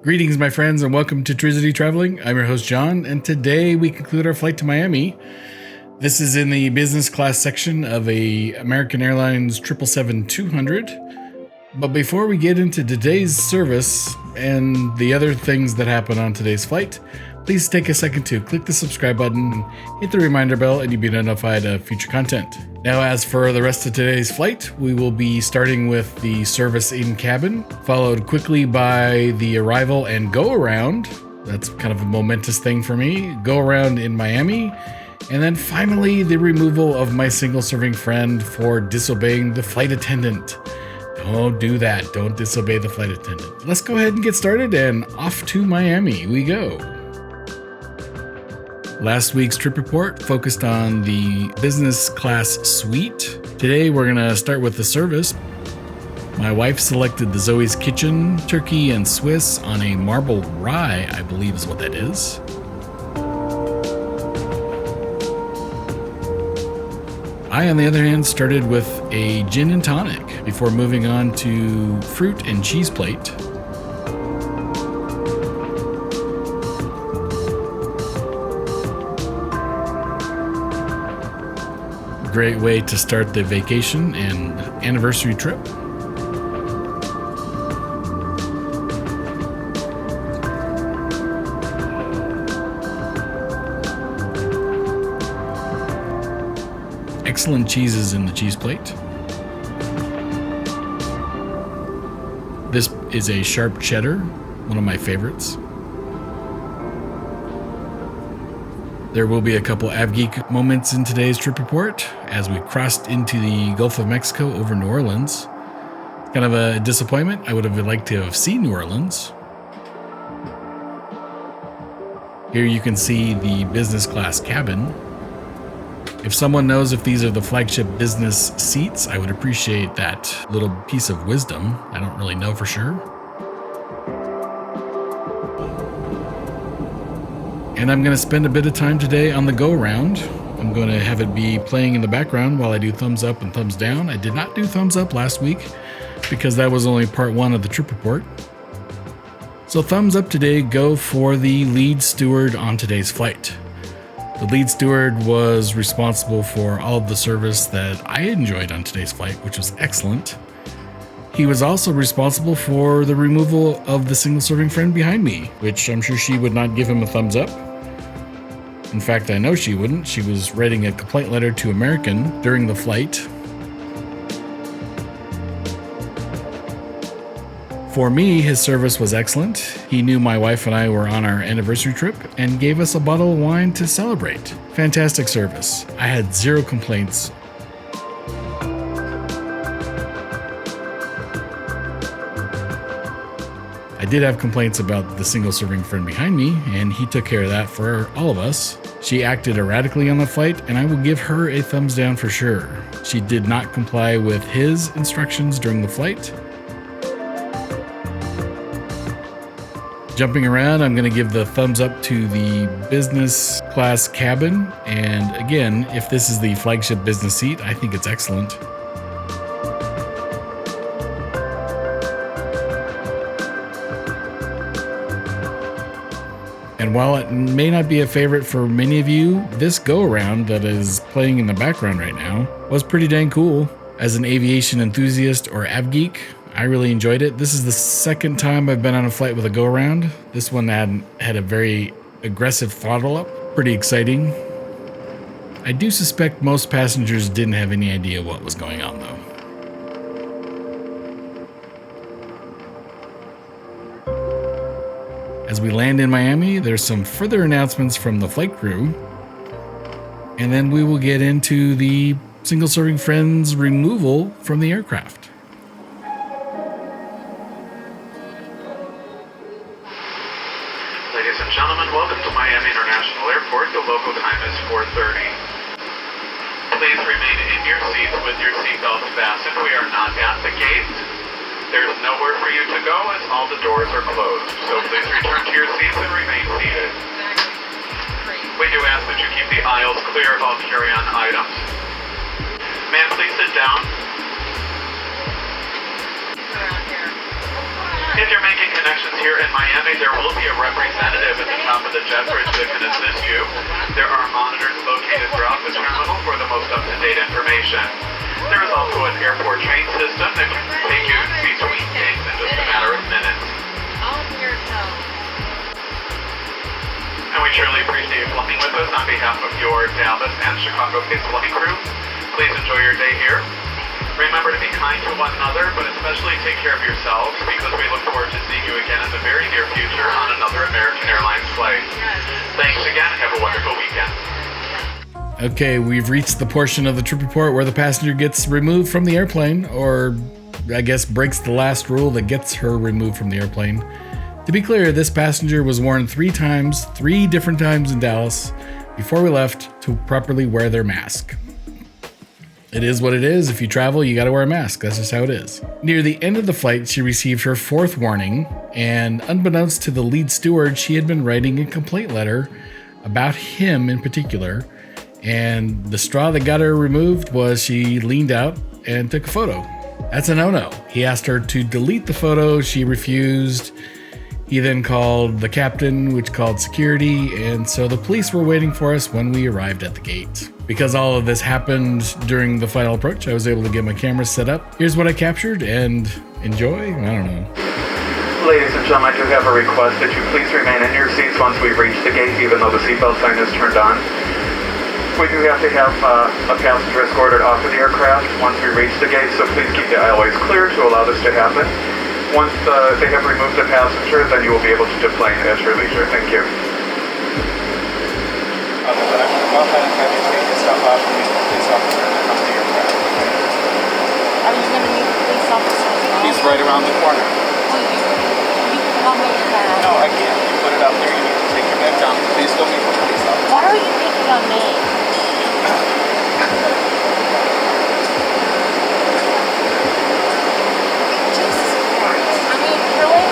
Greetings, my friends, and welcome to Trizity Traveling. I'm your host, John, and today we conclude our flight to Miami. This is in the business class section of a American Airlines 777-200. But before we get into today's service and the other things that happen on today's flight, please take a second to click the subscribe button, hit the reminder bell, and you'll be notified of future content. Now, as for the rest of today's flight, we will be starting with the service in cabin, followed quickly by the arrival and go around. That's kind of a momentous thing for me. Go around in Miami. And then finally, the removal of my single serving friend for disobeying the flight attendant. Don't do that. Don't disobey the flight attendant. Let's go ahead and get started, and off to Miami we go. Last week's trip report focused on the business class suite. Today we're going to start with the service. My wife selected the Zoe's Kitchen turkey and Swiss on a marble rye, I believe is what that is. I, on the other hand, started with a gin and tonic before moving on to fruit and cheese plate. Great way to start the vacation and anniversary trip. Excellent cheeses in the cheese plate. This is a sharp cheddar, one of my favorites. There will be a couple Avgeek moments in today's trip report as we crossed into the Gulf of Mexico over New Orleans. Kind of a disappointment. I would have liked to have seen New Orleans. Here you can see the business class cabin. If someone knows if these are the flagship business seats, I would appreciate that little piece of wisdom. I don't really know for sure. And I'm going to spend a bit of time today on the go-around. I'm going to have it be playing in the background while I do thumbs up and thumbs down. I did not do thumbs up last week because that was only part one of the trip report. So thumbs up today go for the lead steward on today's flight. The lead steward was responsible for all of the service that I enjoyed on today's flight, which was excellent. He was also responsible for the removal of the single serving friend behind me, which I'm sure she would not give him a thumbs up. In fact, I know she wouldn't. She was writing a complaint letter to American during the flight. For me, his service was excellent. He knew my wife and I were on our anniversary trip and gave us a bottle of wine to celebrate. Fantastic service. I had zero complaints. I did have complaints about the single serving friend behind me, and he took care of that for all of us. She acted erratically on the flight, and I will give her a thumbs down for sure. She did not comply with his instructions during the flight. Jumping around, I'm going to give the thumbs up to the business class cabin. And again, if this is the flagship business seat, I think it's excellent. And while it may not be a favorite for many of you, this go-around that is playing in the background right now was pretty dang cool. As an aviation enthusiast or Avgeek, I really enjoyed it. This is the second time I've been on a flight with a go-around. This one had a very aggressive throttle up. Pretty exciting. I do suspect most passengers didn't have any idea what was going on, though. As we land in Miami, there's some further announcements from the flight crew. And then we will get into the single-serving friend's removal from the aircraft. Ladies and gentlemen, welcome to Miami International Airport. The local time is 4:30. Please remain in your seats with your seatbelts fastened. We are not at the gate. There's nowhere for you to go as all the doors are closed. So please return to your seats and remain seated. We do ask that you keep the aisles clear of all carry-on items. Ma'am, please sit down. If you're making connections here in Miami, there will be a representative at the top of the jet bridge that can assist you. There are monitors located throughout the terminal for the most up-to-date information. There is also an airport train system that can take you between gates in just a matter of minutes. And we truly appreciate you flying with us on behalf of your Dallas and Chicago-based flight crew. Please enjoy your day here. Remember to be kind to one another, but especially take care of yourselves, because we look forward to seeing you again in the very near future on another American Airlines flight. Thanks again. Have a wonderful weekend. Okay, we've reached the portion of the trip report where the passenger gets removed from the airplane, or I guess breaks the last rule that gets her removed from the airplane. To be clear, this passenger was warned 3 different times in Dallas before we left to properly wear their mask. It is what it is. If you travel, you gotta wear a mask. That's just how it is. Near the end of the flight, she received her 4th warning, and unbeknownst to the lead steward, she had been writing a complaint letter about him in particular, and the straw that got her removed was she leaned out and took a photo. That's a no-no. He asked her to delete the photo. She refused. He then called the captain, which called security, and so the police were waiting for us when we arrived at the gate. Because all of this happened during the final approach, I was able to get my camera set up. Here's what I captured, and enjoy? I don't know. Ladies and gentlemen, I do have a request that you please remain in your seats once we reach the gate, even though the seatbelt sign is turned on. We do have to have a passenger escorted off of the aircraft once we reach the gate, so please keep the aisleways clear to allow this to happen. Once they have removed the passenger, then you will be able to deploy at your leisure. Thank you. Go ahead and have you take yourself out and meet the police officer and come to the aircraft. Are you going to meet the police officer? He's right around the corner. Will you tell me that? No, I can't. You put it up there, you need to take your bag down. Please go meet the police officer. Why are you picking on me? Jesus Christ. I mean, really?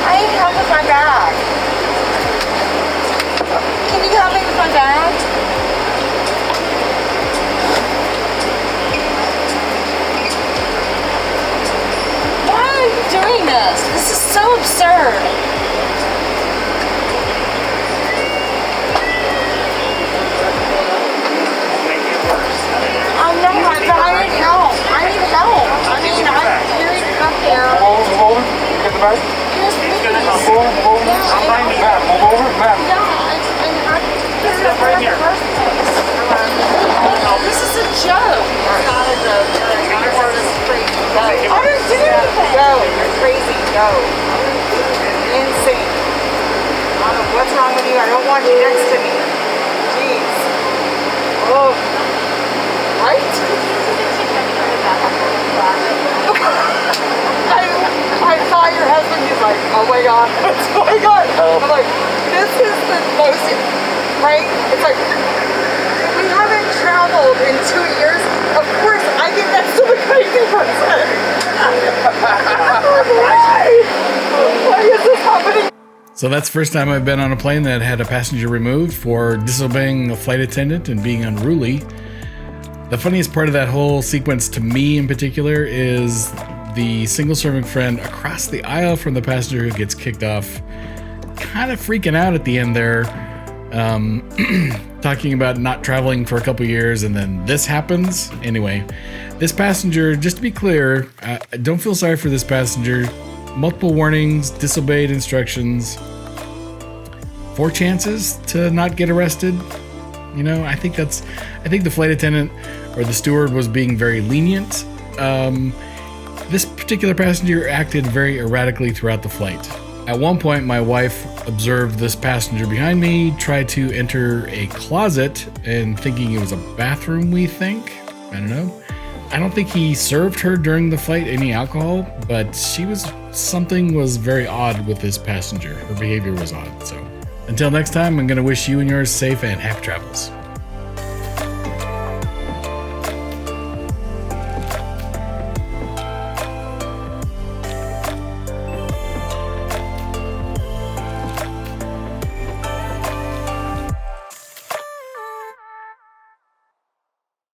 I need help with my bag. Can you help me with my bag? Why are you doing this? This is so absurd. I know, but I need help. I need help. I mean, I carried it up there. Move over. Get the bag. Yes, please. Move over. Yeah, I'm behind you, ma'am. Move over, ma'am. No, I put it up there in the first place. This is a joke. It's not a joke. You're just crazy. Go. I didn't do anything. Go. You're crazy. Go. Insane. What's wrong with you? I don't want you next to me. Jeez. Oh. Right? I saw your husband, he's like, oh my god, oh my god. I'm like, this is the most, right? It's like, we haven't traveled in 2 years. Of course, I think that's still the crazy person. Why is this happening? So that's the first time I've been on a plane that had a passenger removed for disobeying a flight attendant and being unruly. The funniest part of that whole sequence to me in particular is the single serving friend across the aisle from the passenger who gets kicked off, kind of freaking out at the end there, talking about not traveling for a couple years, and then this happens. Anyway, this passenger, just to be clear, don't feel sorry for this passenger. Multiple warnings, disobeyed instructions, 4 chances to not get arrested. You know, I think the flight attendant or the steward was being very lenient. This particular passenger acted very erratically throughout the flight. At one point, my wife observed this passenger behind me try to enter a closet and thinking it was a bathroom, we think. I don't know. I don't think he served her during the flight any alcohol, but something was very odd with this passenger. Her behavior was odd, so. Until next time, I'm going to wish you and yours safe and happy travels.